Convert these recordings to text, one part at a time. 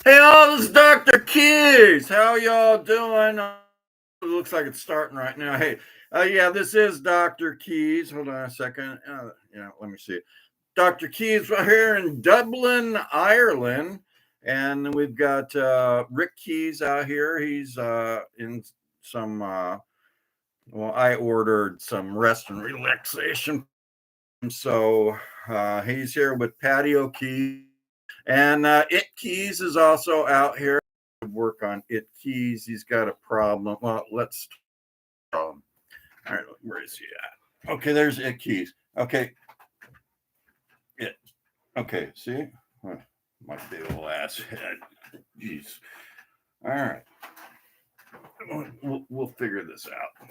Hey, all, this is Dr. Keys. How y'all doing? It looks like it's starting right now. Hey, yeah, this is Dr. Keys. Hold on a second. Let me see. Dr. Keys right here in Dublin, Ireland. And we've got Rick Keys out here. He's in some, I ordered some rest and relaxation. So he's here with Patio Keys. And It Keys is also out here to work on It Keys. He's got a problem. Well, let's. All right, where is he at? Okay, there's It Keys. Okay, it. Okay, see, my big old ass head. Jeez. All right, we'll figure this out.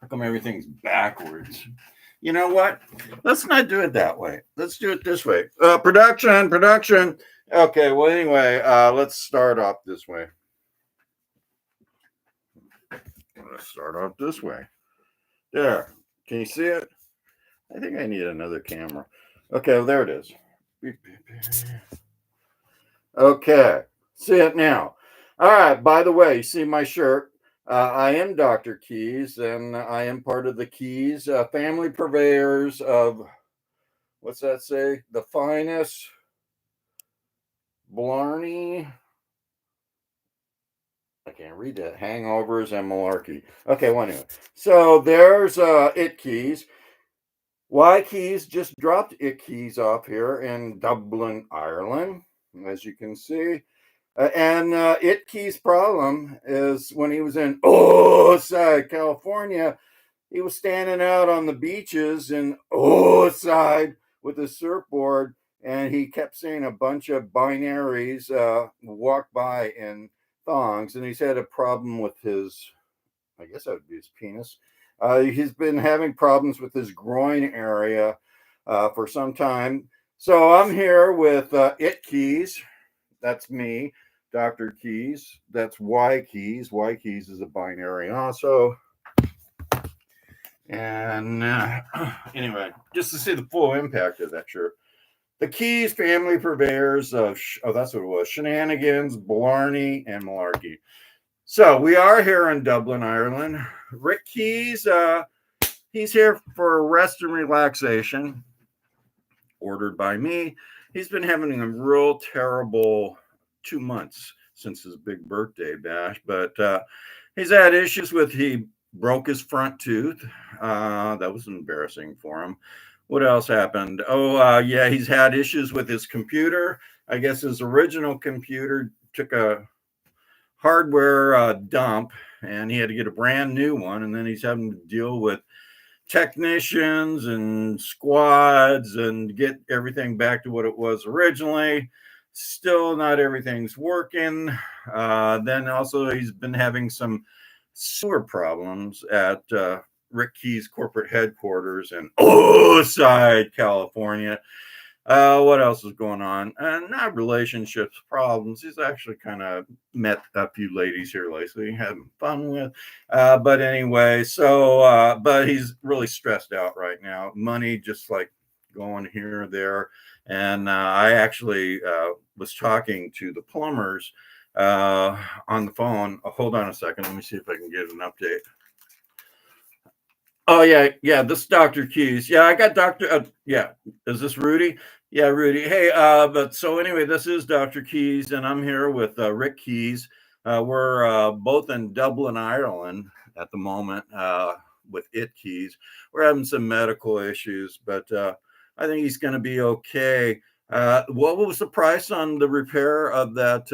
How come everything's backwards? You know what? Let's not do it that way. Let's do it this way. Production. Okay, well, anyway, let's start off this way. Let's start off this way. There. Can you see it? I think I need another camera. Okay, well, there it is. Okay, see it now. All right, by the way, you see my shirt? I am Dr. Keys, and I am part of the Keys family purveyors of, what's that say? The finest Blarney. I can't read that. Hangovers and malarkey. Okay, well, anyway. So there's It Keys. Y Keys just dropped It Keys off here in Dublin, Ireland, as you can see. And It Keys' problem is when he was in Oceanside, California, he was standing out on the beaches in Oceanside with a surfboard, and he kept seeing a bunch of binaries walk by in thongs, and he's had a problem with his, I guess that would be his penis. He's been having problems with his groin area for some time. So I'm here with It Keys. That's me, Dr. Keys. That's Y Keys. Y Keys is a binary also. And anyway, just to see the full impact of that shirt. The Keys family purveyors of, that's what it was, shenanigans, blarney, and malarkey. So we are here in Dublin, Ireland. Rick Keys, he's here for rest and relaxation, ordered by me. He's been having a real terrible 2 months since his big birthday bash, but he's had issues with, he broke his front tooth. That was embarrassing for him. What else happened? Yeah, he's had issues with his computer. I guess his original computer took a hardware dump, and he had to get a brand new one. And then he's having to deal with technicians and squads and get everything back to what it was originally. Still, not everything's working. Then also, he's been having some sewer problems at Rick Keys' corporate headquarters in Oceanside, California. What else is going on? Not relationships problems. He's actually kind of met a few ladies here lately, having fun with. But anyway, but he's really stressed out right now. Money just like going here or there. And I actually was talking to the plumbers on the phone. Hold on a second. Let me see if I can get an update. Oh yeah. This is Dr. Keys. Yeah, I got Dr. Yeah, is this Rudy? Yeah, Rudy. Hey, but so anyway, this is Dr. Keys, and I'm here with Rick Keys. We're both in Dublin, Ireland at the moment with It Keys. We're having some medical issues, but I think he's going to be okay. What was the price on the repair of that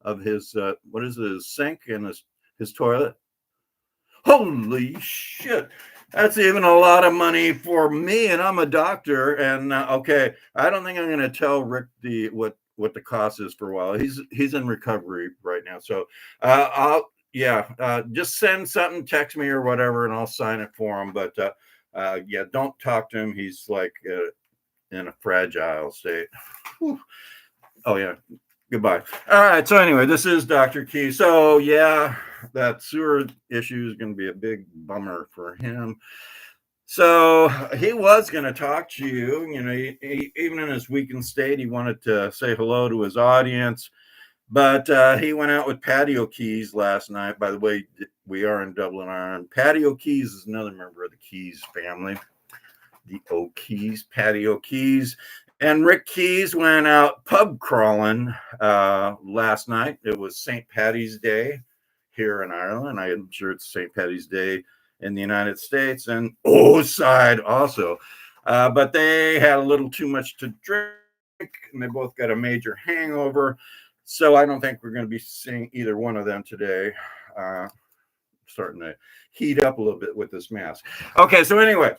of his what is it, his sink and his toilet? Holy shit. That's even a lot of money for me, and I'm a doctor. And okay, I don't think I'm going to tell Rick what the cost is for a while. He's in recovery right now, so I'll just send something, text me or whatever, and I'll sign it for him. But yeah, don't talk to him. He's like in a fragile state. Whew. Oh yeah. Goodbye. All right. So anyway, this is Dr. Key. So yeah, that sewer issue is going to be a big bummer for him. So he was going to talk to you. Even in his weakened state, he wanted to say hello to his audience. But he went out with Patio Keys last night. By the way, we are in Dublin, Ireland. Patio Keys is another member of the Keys family. The O'Keys, Patio Keys. And Rick Keys went out pub crawling last night. It was St. Paddy's Day here in Ireland. I'm sure it's St. Paddy's Day in the United States and side also. But they had a little too much to drink, and they both got a major hangover. So I don't think we're going to be seeing either one of them today. Starting to heat up a little bit with this mask. Okay, so anyway,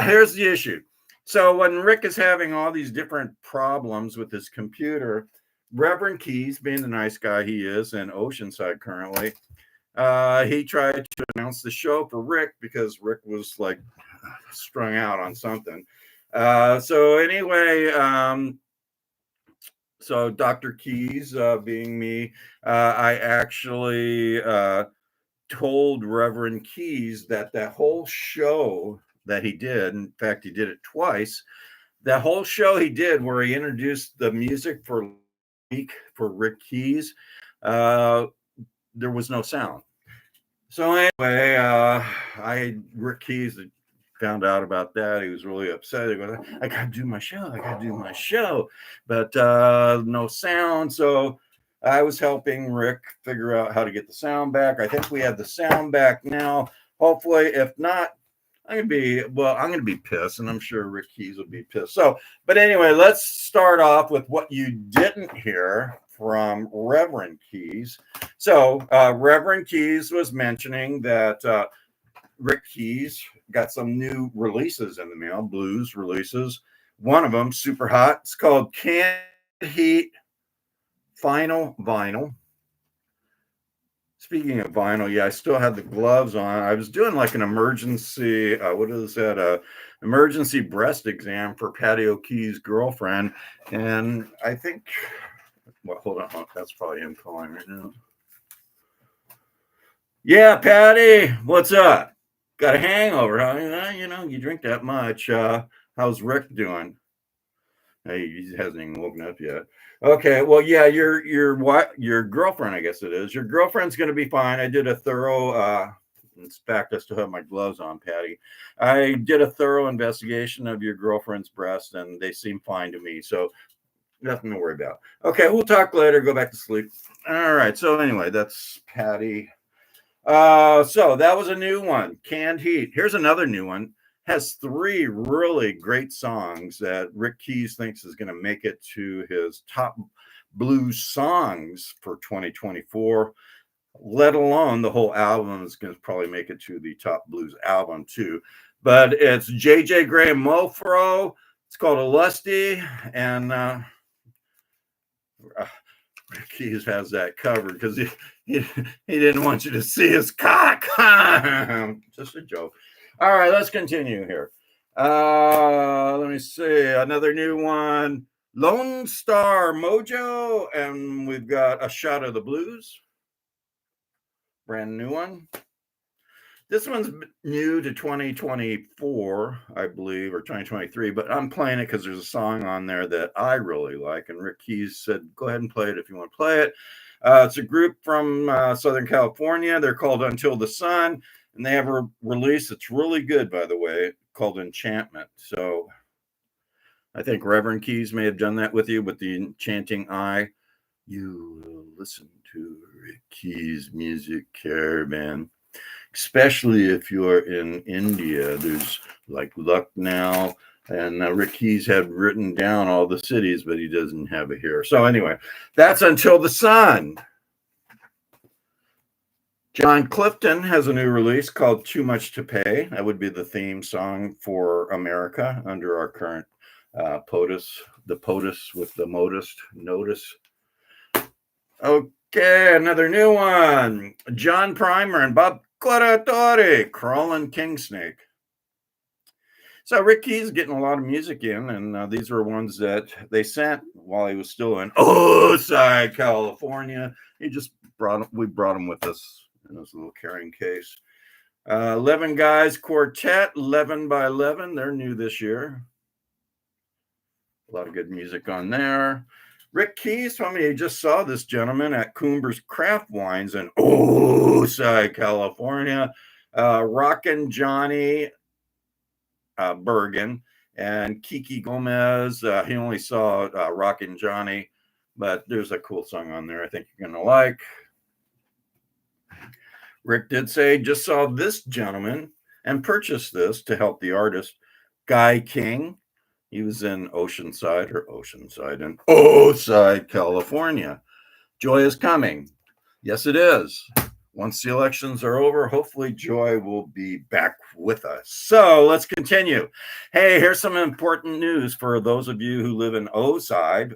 here's the issue. So when Rick is having all these different problems with his computer, Reverend Keys, being the nice guy he is in Oceanside currently, he tried to announce the show for Rick because Rick was like strung out on something. So anyway, so Dr. Keys, being me, I actually told Reverend Keys that whole show that he did, in fact, he did it twice, that whole show he did where he introduced the music for Rick Keys, there was no sound. So anyway, Rick Keys found out about that. He was really upset. He goes, I gotta do my show. But no sound. So I was helping Rick figure out how to get the sound back. I think we have the sound back now. Hopefully, if not, I'm gonna be pissed, and I'm sure Rick Keys will be pissed. So, but anyway, let's start off with what you didn't hear from Reverend Keys. So, Reverend Keys was mentioning that Rick Keys got some new releases in the mail, blues releases. One of them, super hot. It's called Canned Heat Final Vinyl. Speaking of vinyl, yeah, I still had the gloves on. I was doing like an emergency, emergency breast exam for Patio Keys' girlfriend. And I think, well, hold on. That's probably him calling right now. Yeah, Patty, what's up? Got a hangover, huh? You drink that much. How's Rick doing? Hey, he hasn't even woken up yet. Okay, well, yeah, your girlfriend, I guess it is. Your girlfriend's going to be fine. I did a thorough. In fact, I still have my gloves on, Patty. I did a thorough investigation of your girlfriend's breast, and they seem fine to me. So nothing to worry about. Okay, we'll talk later. Go back to sleep. All right. So anyway, that's Patty. So that was a new one, Canned Heat. Here's another new one. Has 3 really great songs that Rick Keys thinks is going to make it to his top blues songs for 2024, let alone the whole album is going to probably make it to the top blues album too. But it's J.J. Graham Mofro. It's called A Lusty, and Rick Keys has that covered because he didn't want you to see his cock. Just a joke. All right, let's continue here. Let me see. Another new one. Lone Star Mojo. And we've got A Shot of the Blues. Brand new one. This one's new to 2024, I believe, or 2023, but I'm playing it because there's a song on there that I really like. And Rick Keys said, go ahead and play it if you want to play it. It's a group from Southern California. They're called Until the Sun. And they have a release that's really good, by the way, called Enchantment. So I think Reverend Keys may have done that with you with the enchanting eye. You will listen to Rick Keys' Music Caravan, especially if you're in India. There's like Lucknow, and Rick Keys had written down all the cities, but he doesn't have it here. So anyway, that's Until the Sun. John Clifton has a new release called Too Much to Pay. That would be the theme song for America under our current POTUS, the POTUS with the modest notice. Okay, another new one. John Primer and Bob Claratore, Crawling King Snake. So Rick Keys is getting a lot of music in, and these are ones that they sent while he was still in Oceanside, California. We brought him with us in this little carrying case. 11 Guys Quartet, 11 by 11. They're new this year. A lot of good music on there. Rick Keys told me he just saw this gentleman at Coomber's Craft Wines in Osai, California. Rockin' Johnny Bergen and Kiki Gomez. He only saw Rockin' Johnny, but there's a cool song on there I think you're going to like. Rick did say just saw this gentleman and purchased this to help the artist, Guy King. He was in Oceanside in Osai, California. Joy is coming. Yes, it is. Once the elections are over, hopefully Joy will be back with us. So let's continue. Hey, here's some important news for those of you who live in Oceanside.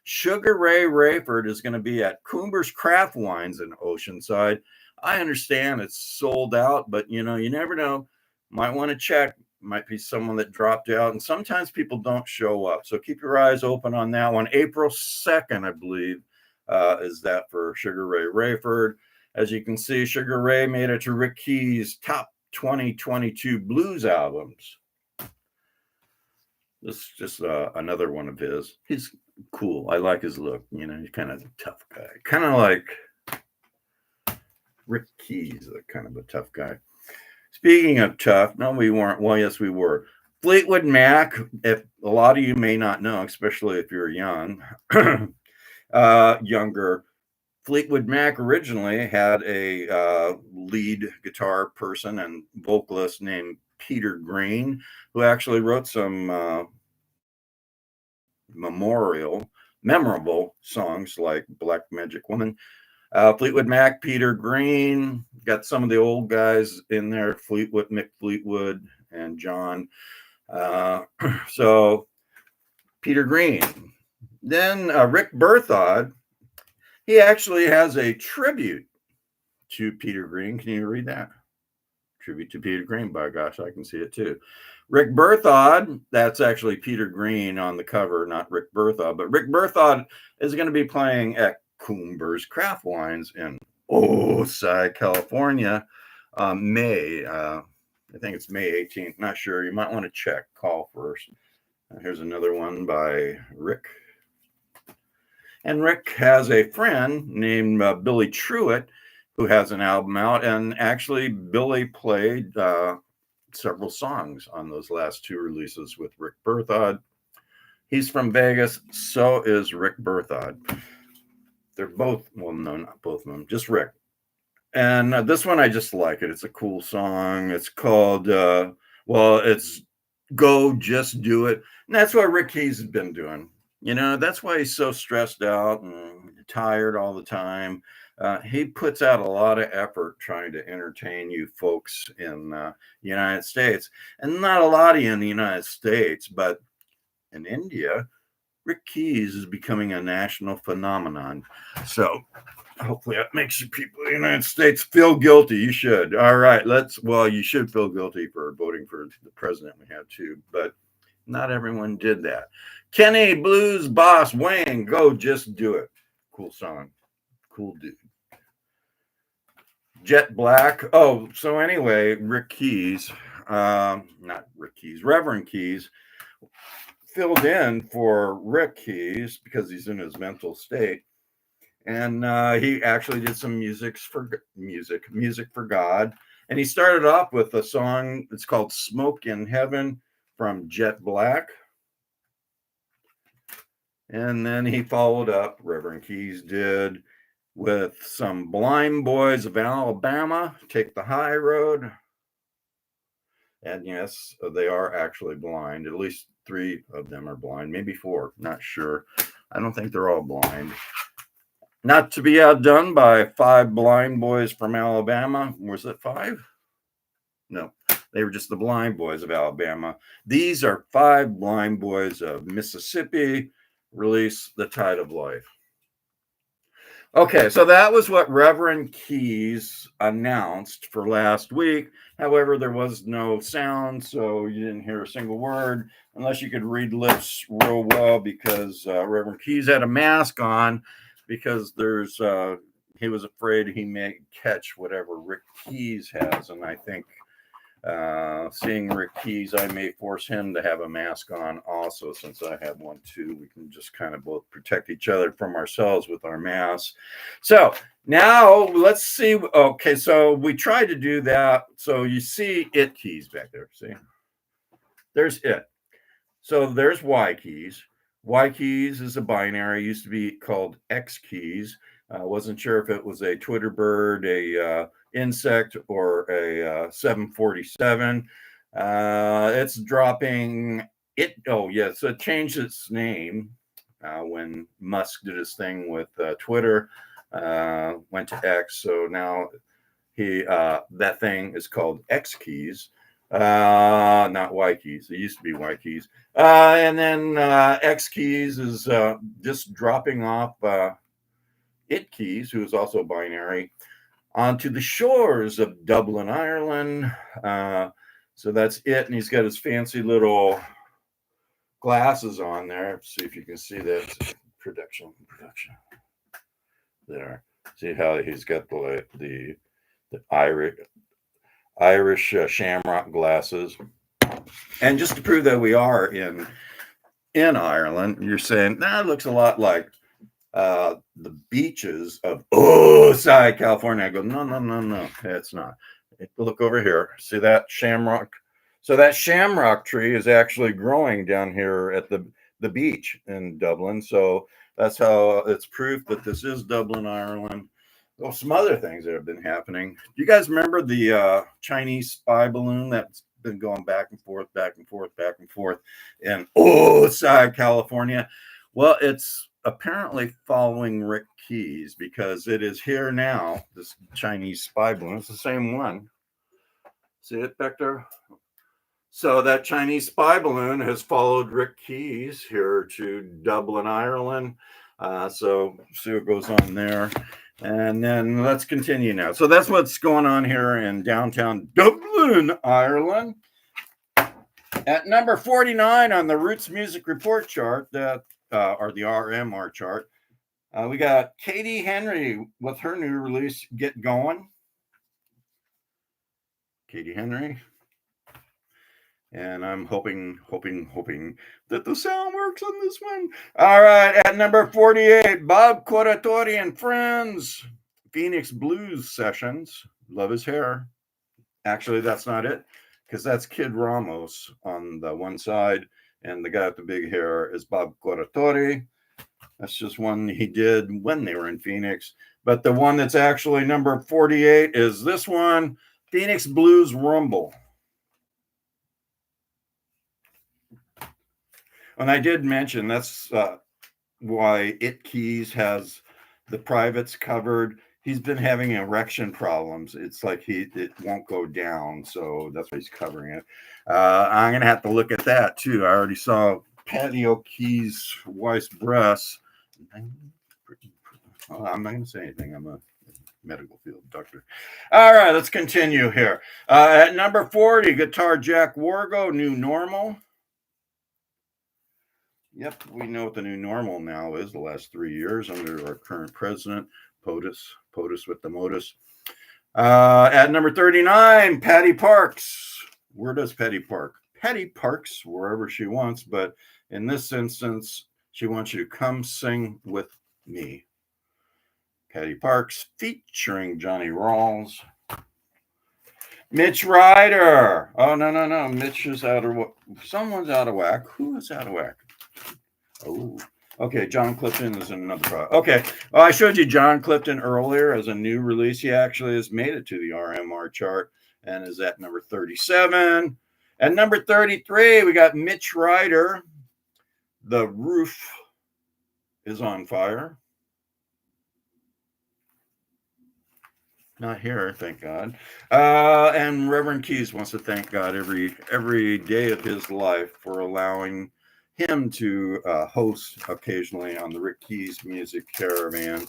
Sugar Ray Rayford is going to be at Coomber's Craft Wines in Oceanside. I understand it's sold out, but you never know. Might want to check. Might be someone that dropped out, and sometimes people don't show up. So keep your eyes open on that one. April 2nd, I believe, is that for Sugar Ray Rayford. As you can see, Sugar Ray made it to Rick Keys' top 2022 blues albums. This is just another one of his. He's cool. I like his look. He's kind of a tough guy. Kind of like Rick Keys, kind of a tough guy. Speaking of tough, no, we weren't. Well, yes, we were. Fleetwood Mac, if a lot of you may not know, especially if you're young, younger, Fleetwood Mac originally had a lead guitar person and vocalist named Peter Green, who actually wrote some memorable songs like Black Magic Woman. Fleetwood Mac, Peter Green, got some of the old guys in there, Mick Fleetwood and John. So Peter Green. Then Rick Berthod, he actually has a tribute to Peter Green. Can you read that? Tribute to Peter Green. By gosh, I can see it too. Rick Berthod, that's actually Peter Green on the cover, not Rick Berthod. But Rick Berthod is going to be playing at Coomber's Craft Wines in Osai, California, May. I think it's May 18th. Not sure. You might want to check. Call first. Here's another one by Rick. And Rick has a friend named Billy Truitt, who has an album out. And actually, Billy played several songs on those last two releases with Rick Berthod. He's from Vegas. So is Rick Berthod. They're both, well, no, not both of them, just Rick. And this one, I just like it. It's a cool song. It's called, it's Go Just Do It. And that's what Rick Keys has been doing. That's why he's so stressed out and tired all the time. He puts out a lot of effort trying to entertain you folks in the United States. And not a lot of you in the United States, but in India, Rick Keys is becoming a national phenomenon. So hopefully that makes you people in the United States feel guilty. You should. All right, you should feel guilty for voting for the president we have too, but not everyone did that. Kenny Blues Boss Wayne, Go Just Do It. Cool song. Cool dude. Jet Black. Oh, so anyway, Rick Keys, not Rick Keys, Reverend Keys, filled in for Rick Keys because he's in his mental state. And he actually did some music for God. And he started off with a song that's called Smoke in Heaven from Jet Black. And then he followed up, Reverend Keys did, with some Blind Boys of Alabama, Take the High Road. And yes, they are actually blind. At least 3 of them are blind, maybe 4, not sure. I don't think they're all blind. Not to be outdone by 5 blind boys from Alabama. Was it 5? No, they were just the Blind Boys of Alabama. These are 5 blind boys of Mississippi. Release The Tide of Life. Okay, so that was what Reverend Keys announced for last week. However, there was no sound, so you didn't hear a single word, unless you could read lips real well, because Reverend Keys had a mask on, because there's he was afraid he may catch whatever Rick Keys has, and I think seeing Rick Keys, I may force him to have a mask on also, since I have one too. We can just kind of both protect each other from ourselves with our masks. So now let's see. Okay, so we tried to do that. So you see it keys back there. See, there's it. So there's Y keys. Y keys is a binary. It used to be called X keys. Wasn't sure if it was a Twitter bird, a insect, or a 747. It's dropping it. Oh, yeah. So it changed its name when Musk did his thing with Twitter, went to X. So now that thing is called X keys. Not Y keys. It used to be Y keys. And then X keys is just dropping off it keys, who is also binary, onto the shores of Dublin, Ireland. So that's it. And he's got his fancy little glasses on there. Let's see if you can see that. Production. There. See how he's got the Irish shamrock glasses. And just to prove that we are in Ireland, you're saying, it looks a lot like the beaches of California. I go, no, it's not. Look over here. See that shamrock? So that shamrock tree is actually growing down here at the beach in Dublin. So that's how it's proof that this is Dublin, Ireland. Well, some other things that have been happening. Do you guys remember the Chinese spy balloon that's been going back and forth in California? Well, it's apparently following Rick Keys, because it is here now, this Chinese spy balloon. It's the same one. See it back there? So that Chinese spy balloon has followed Rick Keys here to Dublin, Ireland. So see what goes on there. And then let's continue now. So that's what's going on here in downtown Dublin, Ireland. At number 49 on the Roots Music Report chart, or the RMR chart, we got Katie Henry with her new release, Get Going. Katie Henry. And I'm hoping that the sound works on this one. All right, at number 48, Bob Corritore and Friends, Phoenix Blues Sessions. Love his hair. Actually, that's not it, because that's Kid Ramos on the one side, and the guy with the big hair is Bob Corritore. That's just one he did when they were in Phoenix. But the one that's actually number 48 is this one, Phoenix Blues Rumble. And I did mention that's why It Keys has the privates covered. He's been having erection problems. It's like it won't go down, so that's why he's covering it. I'm gonna have to look at that too. I already saw Patty O'Keefe's wife's breasts. I'm not gonna say anything. I'm a medical field doctor. All right, let's continue here. At number 40, guitar Jack Wargo, New Normal. Yep, we know what the new normal now is the last 3 years under our current president, POTUS with the MOTUS. At number 39, Patty Parks. Where does Patty park? Patty parks wherever she wants, but in this instance, she wants you to come sing with me. Patty Parks featuring Johnny Rawls. Mitch Ryder. Oh, no. Mitch is out of whack. Someone's out of whack. Who is out of whack? Oh, okay. John Clifton is another product. Okay. Well, I showed you John Clifton earlier as a new release. He actually has made it to the RMR chart and is at number 37. At number 33, we got Mitch Ryder. The Roof is on Fire. Not here, thank God. And Reverend Keys wants to thank God every day of his life for allowing him to host occasionally on the Rick Keys Music Caravan,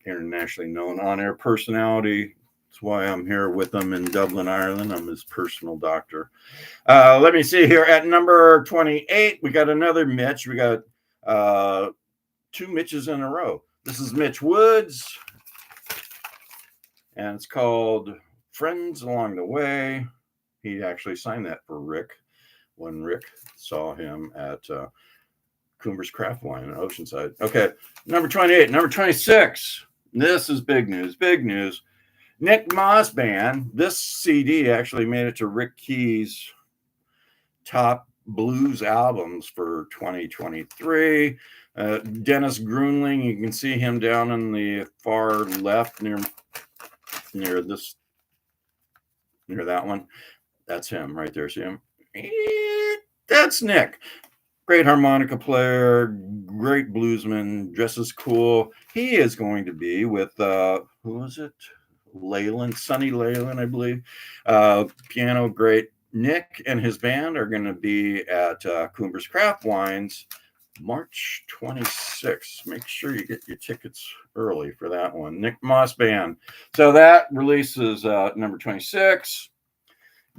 internationally known on-air personality. That's why I'm here with him in Dublin, Ireland. I'm his personal doctor. Let me see here. At number 28, we got another Mitch. We got two Mitches in a row. This is Mitch Woods and it's called Friends Along the Way. He actually signed that for Rick when Rick saw him at Coombers Craft Wine in Oceanside. Okay, number 28. Number 26. This is big news. Big news. Nick Moss Band. This CD actually made it to Rick Key's top blues albums for 2023. Dennis Grunling, you can see him down in the far left near that one. That's him right there. See him? That's Nick. Great harmonica player, great bluesman, dresses cool. He is going to be with who is it? Leyland, Sonny Leyland, I believe. Piano great. Nick and his band are going to be at Coombers Craft Wines March 26th. Make sure you get your tickets early for that one. Nick Moss Band. So that releases number 26.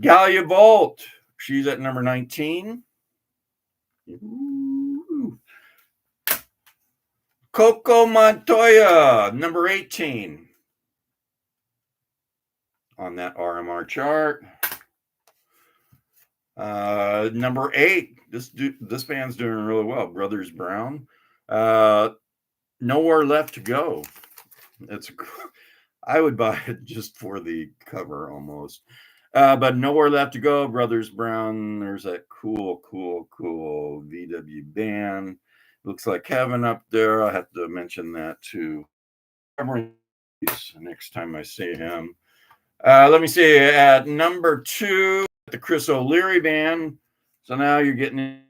Galia Volt. She's at number 19. Ooh. Coco Montoya, number 18 on that RMR chart. Number 8, this band's doing really well. Brothers Brown. Nowhere Left to Go. I would buy it just for the cover almost. But Nowhere Left to Go, Brothers Brown. There's that cool VW band. Looks like Kevin up there. I'll have to mention that too next time I see him. Let me see. At number 2, the Chris O'Leary Band. So now you're getting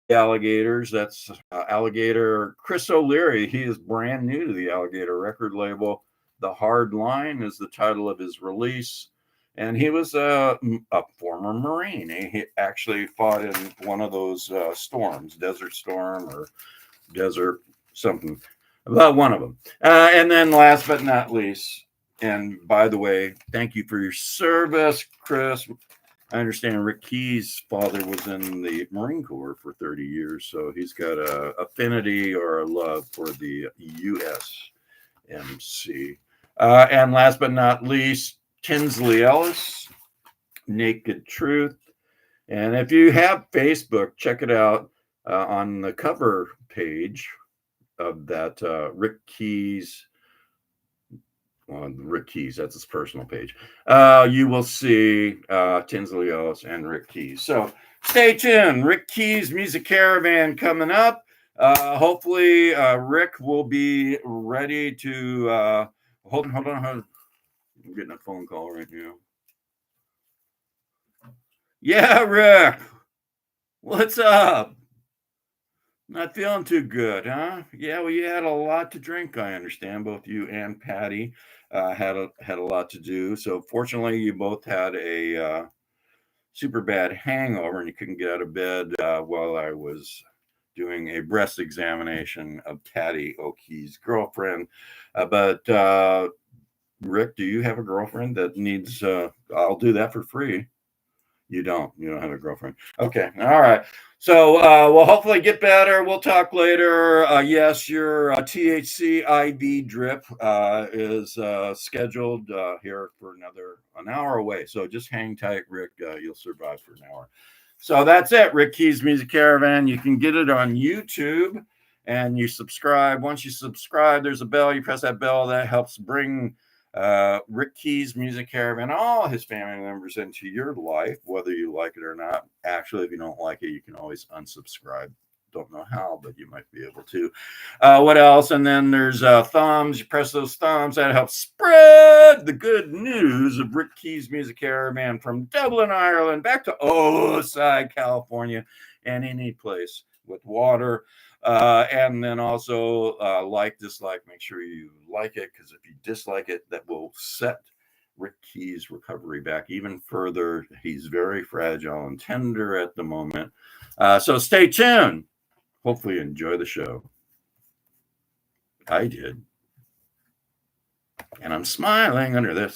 the Alligators. That's Alligator Chris O'Leary. He is brand new to the Alligator record label. The Hard Line is the title of his release. And he was a former Marine. He actually fought in one of those storms, Desert Storm or Desert something, about one of them. And then last but not least, and by the way, thank you for your service, Chris. I understand Rick Key's father was in the Marine Corps for 30 years, so he's got a affinity or a love for the USMC. And last but not least, Tinsley Ellis, Naked Truth. And if you have Facebook, check it out on the cover page of that Rick Key's. Rick Key's, that's his personal page. You will see Tinsley Ellis and Rick Key's. So stay tuned. Rick Key's Music Caravan coming up. Hopefully, Rick will be ready to. Hold on. I'm getting a phone call right now. Yeah, Rick. What's up? Not feeling too good, huh? Yeah, well, you had a lot to drink, I understand. Both you and Patty had a lot to do. So fortunately, you both had a super bad hangover and you couldn't get out of bed while I was doing a breast examination of Patty O'Kee's girlfriend. But Rick, do you have a girlfriend that needs? I'll do that for free. You don't have a girlfriend. Okay. All right. So we'll hopefully get better. We'll talk later. Yes, your THC IV drip is scheduled here for an hour away. So just hang tight, Rick. You'll survive for an hour. So that's it. Rick Key's Music Caravan. You can get it on YouTube and you subscribe. Once you subscribe, there's a bell. You press that bell. That helps bring Rick Key's Music Caravan, all his family members into your life, whether you like it or not. Actually, if you don't like it, you can always unsubscribe. Don't know how, but you might be able to. What else? And then there's thumbs. You press those thumbs. That helps spread the good news of Rick Key's Music Caravan from Dublin, Ireland, back to Oside, California, and any place with water. And then also dislike, make sure you like it, because if you dislike it, that will set Rick Key's recovery back even further. He's very fragile and tender at the moment. So stay tuned. Hopefully you enjoy the show. I did. And I'm smiling under this.